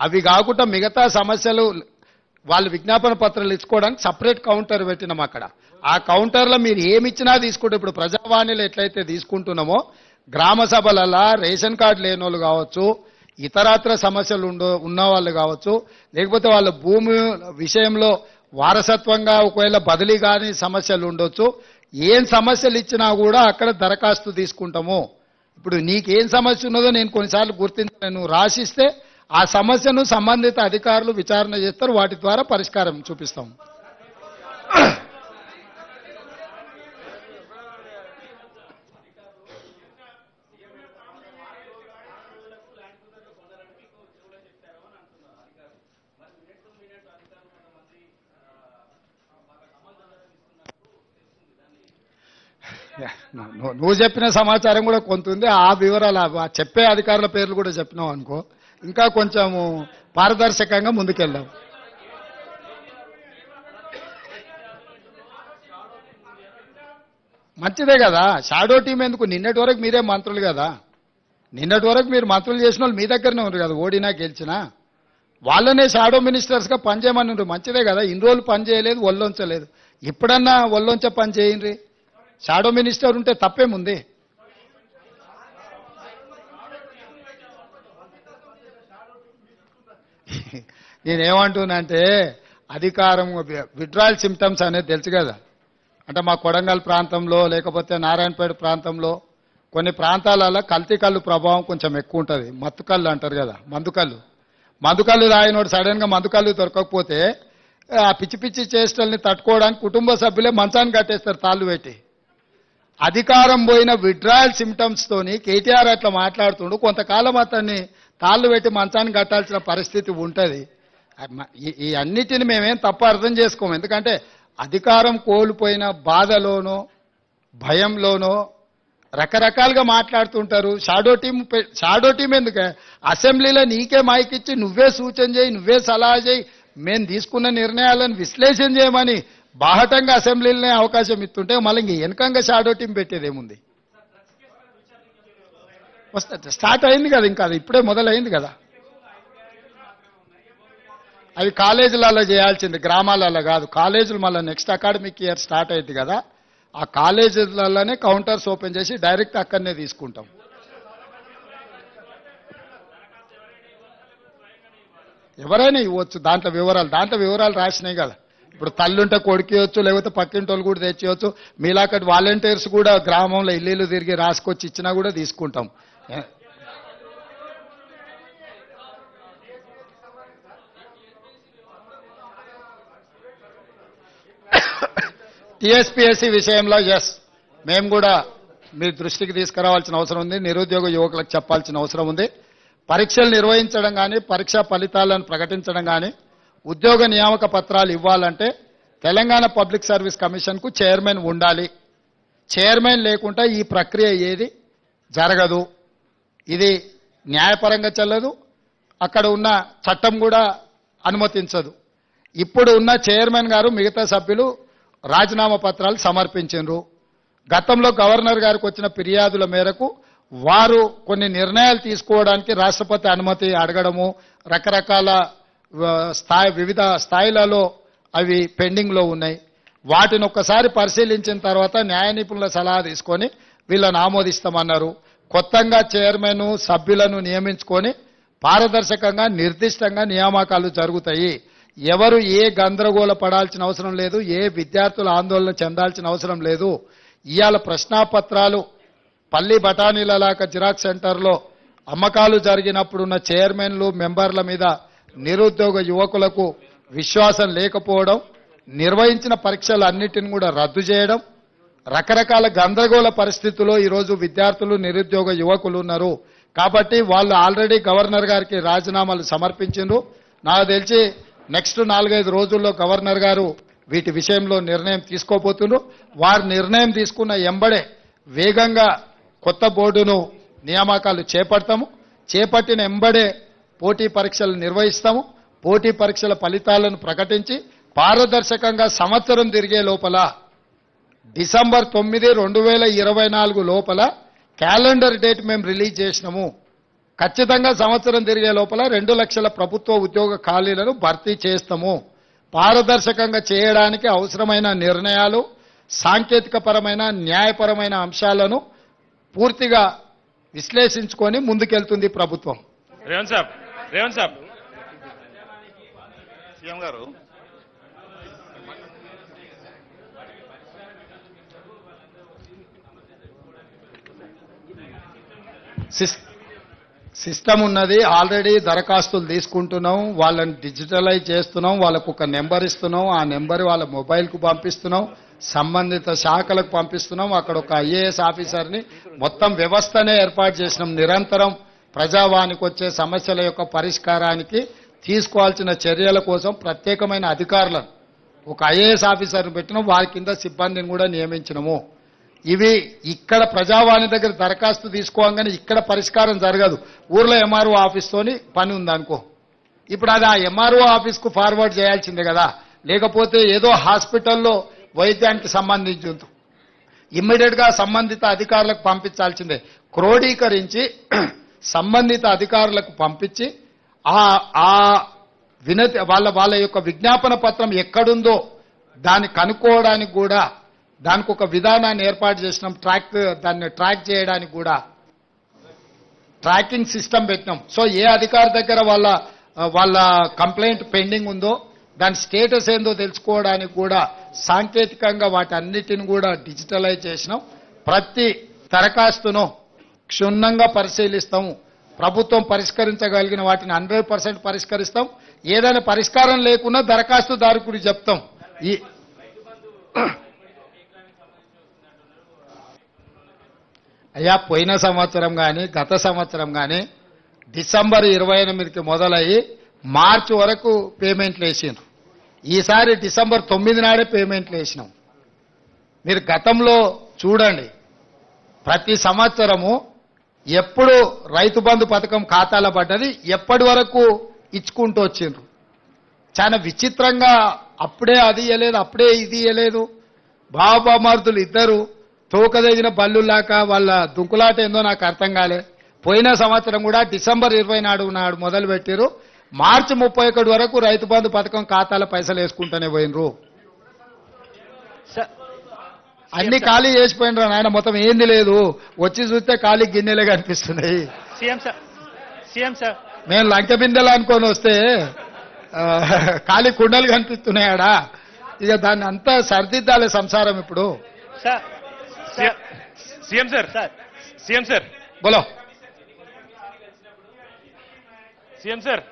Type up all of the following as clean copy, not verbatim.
అవి కాకుండా మిగతా సమస్యలు వాళ్ళు విజ్ఞాపన పత్రాలు ఇచ్చుకోవడానికి సపరేట్ కౌంటర్ పెట్టినాం అక్కడ. ఆ కౌంటర్లో మీరు ఏమిచ్చినా తీసుకుంటే, ఇప్పుడు ప్రజావాణిలో ఎట్లయితే తీసుకుంటున్నామో గ్రామ సభలలో రేషన్ కార్డు లేని వాళ్ళు కావచ్చు, ఇతరత్ర సమస్యలు ఉన్న వాళ్ళు కావచ్చు, లేకపోతే వాళ్ళ భూమి విషయంలో వారసత్వంగా ఒకవేళ బదిలీ కాని సమస్యలు ఉండొచ్చు, ఏం సమస్యలు ఇచ్చినా కూడా అక్కడ దరఖాస్తు తీసుకుంటాము. ఇప్పుడు నీకేం సమస్య ఉన్నదో నేను కొన్నిసార్లు గుర్తించాను, రాసిస్తే ఆ సమస్యను సంబంధిత అధికారులు విచారణ చేస్తారు, వాటి ద్వారా పరిష్కారం చూపిస్తాం. నువ్వు చెప్పిన సమాచారం కూడా కొంత ఉంది. ఆ వివరాలు చెప్పే అధికారుల పేర్లు కూడా చెప్పినావు అనుకో, ఇంకా కొంచెము పారదర్శకంగా ముందుకెళ్దాం. మంచిదే కదా, షాడో టీం ఎందుకు? నిన్నటి వరకు మీరే మంత్రులు కదా, నిన్నటి వరకు మీరు మంత్రులు చేసిన వాళ్ళు మీ దగ్గరనే ఉన్నారు కదా, ఓడినా గెలిచినా వాళ్ళనే షాడో మినిస్టర్స్గా పనిచేయమని ఉన్నారు. మంచిదే కదా, ఇన్ని రోజులు పని చేయలేదు, ఒళ్ళొంచలేదు, ఇప్పుడన్నా ఒళ్ళొంచ పని చేయండి. షాడో మినిస్టర్ ఉంటే తప్పేముంది? నేనేమంటున్నానంటే అధికారం విడ్రాయల్ సిమ్టమ్స్ అనేది తెలుసు కదా. అంటే మా కొడంగల్ ప్రాంతంలో లేకపోతే నారాయణపేట ప్రాంతంలో కొన్ని ప్రాంతాలలో కల్తీ కళ్ళు ప్రభావం కొంచెం ఎక్కువ ఉంటుంది. మత్తు కళ్ళు అంటారు కదా, మందుకళ్ళు తాగినోడు సడన్గా మందుకళ్ళు దొరకకపోతే ఆ పిచ్చి పిచ్చి చేష్టల్ని తట్టుకోవడానికి కుటుంబ సభ్యులే మంచాన్ని కట్టేస్తారు తాళ్ళు పెట్టి. అధికారం పోయిన విడ్రాయల్ సిమ్టమ్స్ తోని కేటీఆర్ అట్లా మాట్లాడుతుండు, కొంతకాలం అతన్ని తాళ్ళు పెట్టి మంచాన్ని కట్టాల్సిన పరిస్థితి ఉంటుంది. ఈ అన్నిటిని మేమేం తప్పు అర్థం చేసుకోము, ఎందుకంటే అధికారం కోల్పోయిన బాధలోనో భయంలోనో రకరకాలుగా మాట్లాడుతుంటారు. షాడో టీం ఎందుకు? అసెంబ్లీలో నీకే మైకిచ్చి నువ్వే సూచన చేయి, నువ్వే సలహా చేయి, మేము తీసుకున్న నిర్ణయాలను విశ్లేషణ చేయమని బాహటంగా అసెంబ్లీలోనే అవకాశం ఇస్తుంటే మళ్ళీ ఇంక వెనకంగా షాడో టీం పెట్టేదేముంది? వస్తా స్టార్ట్ అయింది కదా, ఇంకా అది ఇప్పుడే మొదలైంది కదా. అవి కాలేజీలలో చేయాల్సింది, గ్రామాలలో కాదు. కాలేజీలు మళ్ళీ నెక్స్ట్ అకాడమిక్ ఇయర్ స్టార్ట్ అయింది కదా, ఆ కాలేజీలలోనే కౌంటర్స్ ఓపెన్ చేసి డైరెక్ట్ అక్కడనే తీసుకుంటాం. ఎవరైనా ఇవ్వచ్చు, దాంట్లో వివరాలు రాసినాయి కదా. ఇప్పుడు తల్లుంటే కొడుకియొచ్చు, లేకపోతే పక్కింటి వాళ్ళు కూడా తెచ్చియొచ్చు. మీలాకటి వాలంటీర్స్ కూడా గ్రామంలో ఇల్లు తిరిగి రాసుకొచ్చి ఇచ్చినా కూడా తీసుకుంటాం. టీఎస్పీఎస్సీ విషయంలో ఎస్, మేము కూడా మీ దృష్టికి తీసుకురావాల్సిన అవసరం ఉంది, నిరుద్యోగ యువకులకు చెప్పాల్సిన అవసరం ఉంది. పరీక్షలు నిర్వహించడం కానీ, పరీక్షా ఫలితాలను ప్రకటించడం కానీ, ఉద్యోగ నియామక పత్రాలు ఇవ్వాలంటే తెలంగాణ పబ్లిక్ సర్వీస్ కమిషన్కు చైర్మన్ ఉండాలి. చైర్మన్ లేకుండా ఈ ప్రక్రియ ఏది జరగదు. ఇది న్యాయపరంగా చెల్లదు, అక్కడ ఉన్న చట్టం కూడా అనుమతించదు. ఇప్పుడు ఉన్న చైర్మన్ గారు మిగతా సభ్యులు రాజీనామా పత్రాలు సమర్పించారు. గతంలో గవర్నర్ గారికి వచ్చిన ఫిర్యాదుల మేరకు వారు కొన్ని నిర్ణయాలు తీసుకోవడానికి రాష్ట్రపతి అనుమతి అడగడము, రకరకాల వివిధ స్థాయిలలో అవి పెండింగ్లో ఉన్నాయి. వాటిని ఒక్కసారి పరిశీలించిన తర్వాత న్యాయ నిపుణుల సలహా తీసుకొని వీళ్ళని ఆమోదిస్తామన్నారు. కొత్తగా చైర్మన్ సభ్యులను నియమించుకొని పారదర్శకంగా నిర్దిష్టంగా నియామకాలు జరుగుతాయి. ఎవరు ఏ గందరగోళ పడాల్సిన అవసరం లేదు, ఏ విద్యార్థులు ఆందోళన చెందాల్సిన అవసరం లేదు. ఇవాళ ప్రశ్నాపత్రాలు పల్లి బఠానీలలాగా జిరాక్స్ సెంటర్లో అమ్మకాలు జరిగినప్పుడున్న చైర్మన్లు మెంబర్ల మీద నిరుద్యోగ యువకులకు విశ్వాసం లేకపోవడం, నిర్వహించిన పరీక్షలు అన్నిటిని కూడా రద్దు చేయడం, రకరకాల గందరగోళ పరిస్థితుల్లో ఈరోజు విద్యార్థులు నిరుద్యోగ యువకులు ఉన్నారు. కాబట్టి వాళ్ళు ఆల్రెడీ గవర్నర్ గారికి రాజీనామాలు సమర్పించారు. నాకు తెలిసి నెక్స్ట్ 4-5 రోజుల్లో గవర్నర్ గారు వీటి విషయంలో నిర్ణయం తీసుకోబోతున్నారు. వారు నిర్ణయం తీసుకున్న ఎంబడే వేగంగా కొత్త బోర్డును నియామకాలు చేపడతాము. చేపట్టిన ఎంబడే పోటీ పరీక్షలు నిర్వహిస్తాము. పోటీ పరీక్షల ఫలితాలను ప్రకటించి పారదర్శకంగా సంవత్సరం తిరిగే లోపల డిసెంబర్ 9, 2024 లోపల క్యాలెండర్ డేట్ మేము రిలీజ్ చేసినాము. ఖచ్చితంగా సంవత్సరం తిరిగే లోపల 2 లక్షల ప్రభుత్వ ఉద్యోగ ఖాళీలను భర్తీ చేస్తాము. పారదర్శకంగా చేయడానికి అవసరమైన నిర్ణయాలు, సాంకేతికపరమైన, న్యాయపరమైన అంశాలను పూర్తిగా విశ్లేషించుకొని ముందుకెళ్తుంది ప్రభుత్వం. రేవంత్ సాబ్ సీఎం గారు సిస్టమ్ ఉన్నది. ఆల్రెడీ దరఖాస్తులు తీసుకుంటున్నాం, వాళ్ళని డిజిటలైజ్ చేస్తున్నాం, వాళ్ళకు ఒక నెంబర్ ఇస్తున్నాం, ఆ నెంబర్ వాళ్ళ మొబైల్కు పంపిస్తున్నాం, సంబంధిత శాఖలకు పంపిస్తున్నాం. అక్కడ ఒక ఐఏఎస్ ఆఫీసర్ని మొత్తం వ్యవస్థనే ఏర్పాటు చేసినాం. నిరంతరం ప్రజావానికి వచ్చే సమస్యల యొక్క పరిష్కారానికి తీసుకోవాల్సిన చర్యల కోసం ప్రత్యేకమైన అధికారులను ఒక ఐఏఎస్ ఆఫీసర్ని పెట్టినాం. వారి కింద సిబ్బందిని కూడా నియమించినము. ఇవి ఇక్కడ ప్రజావాణి దగ్గర దరఖాస్తు తీసుకోగానే ఇక్కడ పరిష్కారం జరగదు. ఊర్లో ఎంఆర్ఓ ఆఫీస్తోని పని ఉందనుకో, ఇప్పుడు అది ఆ ఎంఆర్ఓ ఆఫీస్కు ఫార్వర్డ్ చేయాల్సిందే కదా. లేకపోతే ఏదో హాస్పిటల్లో వైద్యానికి సంబంధించి ఇమ్మీడియట్ గా సంబంధిత అధికారులకు పంపించాల్సిందే. క్రోడీకరించి సంబంధిత అధికారులకు పంపించి ఆ వినతి వాళ్ళ యొక్క విజ్ఞాపన పత్రం ఎక్కడుందో దాన్ని కనుక్కోవడానికి కూడా దానికి ఒక విధానాన్ని ఏర్పాటు చేసినాం. దాన్ని ట్రాక్ చేయడానికి కూడా ట్రాకింగ్ సిస్టమ్ పెట్టినాం. సో ఏ అధికారి దగ్గర వాళ్ళ కంప్లైంట్ పెండింగ్ ఉందో దాని స్టేటస్ ఏందో తెలుసుకోవడానికి కూడా సాంకేతికంగా వాటన్నిటిని కూడా డిజిటలైజ్ చేసినాం. ప్రతి దరఖాస్తును క్షుణ్ణంగా పరిశీలిస్తాము. ప్రభుత్వం పరిష్కరించగలిగిన వాటిని 100% పరిష్కరిస్తాం. ఏదైనా పరిష్కారం లేకున్నా దరఖాస్తుదారుకు చెప్తాం. అయ్యా, పోయిన సంవత్సరం కానీ గత సంవత్సరం కానీ డిసెంబర్ 28కి మొదలయ్యి మార్చి వరకు పేమెంట్లు వేసిండ్రు. ఈసారి డిసెంబర్ 9 నాడే పేమెంట్లు వేసినాం. మీరు గతంలో చూడండి, ప్రతి సంవత్సరము ఎప్పుడు రైతు బంధు పథకం ఖాతాలో పడ్డది, ఎప్పటి వరకు ఇచ్చుకుంటూ వచ్చిండ్రు. చాలా విచిత్రంగా అప్పుడే అది ఇయ్యలేదు, అప్పుడే ఇది ఇయ్యలేదు. బాబామర్దులు ఇద్దరు తోకదగిన బల్లులాక వాళ్ళ దుంకులాట ఏందో నాకు అర్థం కాలే. పోయిన సంవత్సరం కూడా డిసెంబర్ 20 నాడు మొదలు పెట్టారు. మార్చి 31 వరకు రైతు బంధు పథకం ఖాతాల పైసలు వేసుకుంటూనే పోయినరు. అన్ని ఖాళీ చేసిపోయినరు నాయన, మొత్తం ఏంది లేదు. వచ్చి చూస్తే ఖాళీ గిన్నెలే కనిపిస్తున్నాయి. మేము లంక బిందెలు అనుకొని వస్తే ఖాళీ కుండలు కనిపిస్తున్నాయాడా. ఇక దాన్ని అంతా సరిదిద్దాలి సంసారం ఇప్పుడు. సీఎం సార్ బోలో సీఎం సార్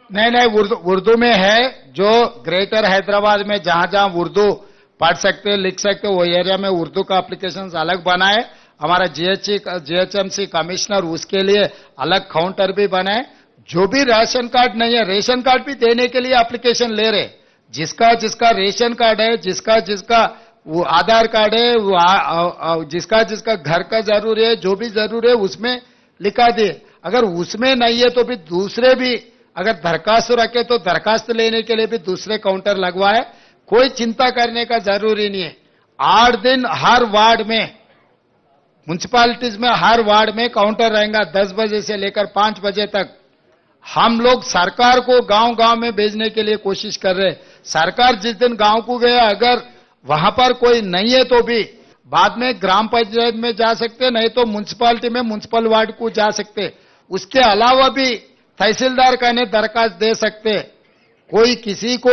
नहीं उर्दू में है. जो ग्रेटर हैदराबाद में जहां जहां उर्दू पढ़ सकते लिख सकते वो एरिया में उर्दू का एप्लीकेशन अलग बनाए. हमारा जीएचएमसी कमिश्नर उसके लिए अलग काउंटर भी बनाए. जो भी राशन कार्ड नहीं है, रेशन कार्ड भी देने के लिए एप्लीकेशन ले रहे. जिसका रेशन कार्ड है, जिसका वो आधार कार्ड है, जिसका घर का जरूरी है, जो भी जरूरी है उसमें लिखा दिए. अगर उसमें नहीं है तो भी दूसरे भी अगर दरखास्त रखे तो दरखास्त लेने के लिए भी दूसरे काउंटर लगवाए. कोई चिंता करने का जरूरी नहीं है. 8 दिन हर वार्ड में, म्युनिसिपैलिटीज में हर वार्ड में काउंटर रहेगा. 10 बजे से लेकर 5 बजे तक हम लोग सरकार को गांव-गांव में भेजने के लिए कोशिश कर रहे हैं. सरकार जिस दिन गांव को गया, अगर वहां पर कोई नहीं है तो भी बाद में ग्राम पंचायत में जा सकते, नहीं तो म्युनिसिपैलिटी में म्युनिसिपल वार्ड को जा सकते. उसके अलावा भी तहसीलदार का ने दरखास्त दे सकते. कोई किसी को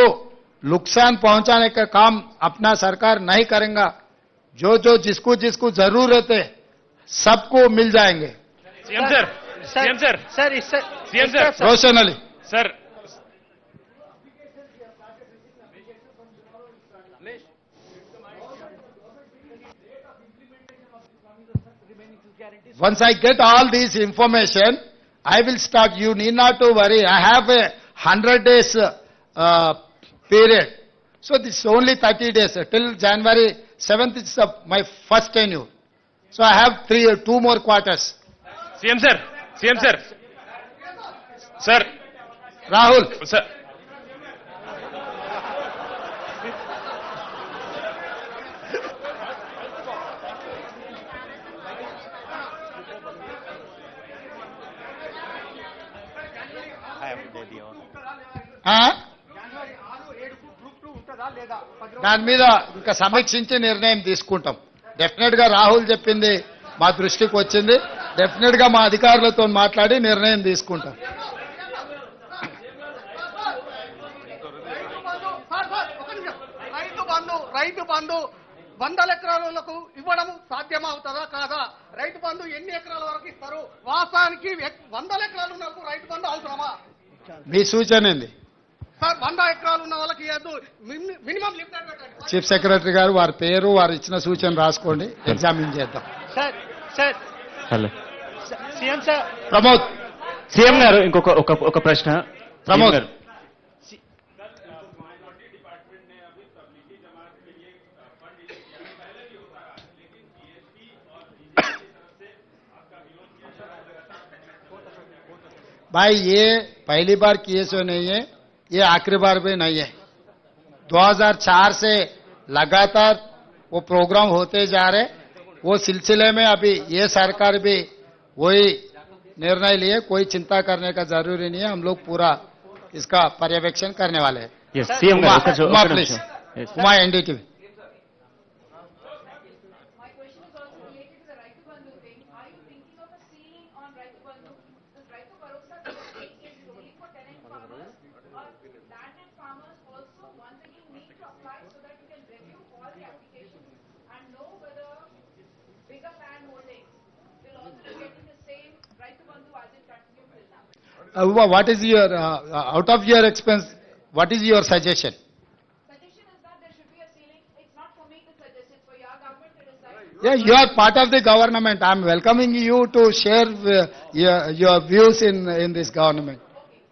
नुकसान पहुंचाने का काम अपना सरकार नहीं करेगा. जो जिसको जरूरत है सबको मिल जाएंगे. CM sir Roshan Ali sir Once I get all this information, I will start. You need not to worry. I have a 100 days period. So this is only 30 days. Till January 7th is my first tenure. So I have 2 more quarters. CM sir Rahul sir ఆ? దాని మీద ఇంకా సమీక్షించి నిర్ణయం తీసుకుంటాం. Definite గా రాహుల్ చెప్పింది మా దృష్టికి వచ్చింది. డెఫినెట్ గా మా అధికారులతో మాట్లాడి నిర్ణయం తీసుకుంటాం. రైతు బంధు 100 ఎకరాలకు ఇవ్వడం సాధ్యమవుతుందా కాదా? రైతు బంధు ఎన్ని ఎకరాల వరకు ఇస్తారు? వాస్తవానికి 100 ఎకరాలు ఉన్నప్పుడు రైతు బంధు అవసరమా? మీ సూచన ఏంది? సార్ 100 ఎకరాలు ఉన్న వాళ్ళకి మినిమం లిమిటెడ్ పెట్టండి. చీఫ్ సెక్రటరీ గారు వారి పేరు వారు ఇచ్చిన సూచన రాసుకోండి, ఎగ్జామిన్ చేద్దాం. Sir sir hello CM sir Pramod CM గారు ఇంకొక ఒక ప్రశ్న. ప్రమోద్ సీఎం గారు. भाई ये पहली बार केस नहीं है, ये आखिरी बार भी नहीं है. 2004 से लगातार वो प्रोग्राम होते जा रहे. वो सिलसिले में अभी ये सरकार भी वही निर्णय लिए. कोई चिंता करने का जरूरी नहीं है. हम लोग पूरा इसका पर्यवेक्षण करने वाले हैं. Yes, సీఎం గారు Uma please, Uma NDTV. My question is also related to the Raitu Bandhu thing. Are you thinking of a ceiling on Raitu Bandhu? This Raitu Bharosa scheme is only for tenant farmers, or landed farmers also once again need to apply so that you can review all the applications and know whether bigger land holdings will also be getting the same Raitu Bandhu as it continued till now. Uma, what is your out of your expense? What is your suggestion? Suggestion is that there should be a ceiling. It's not for me to suggest, it's for your government to decide. Yeah, you are part of the government. I am welcoming you to share your views in this government.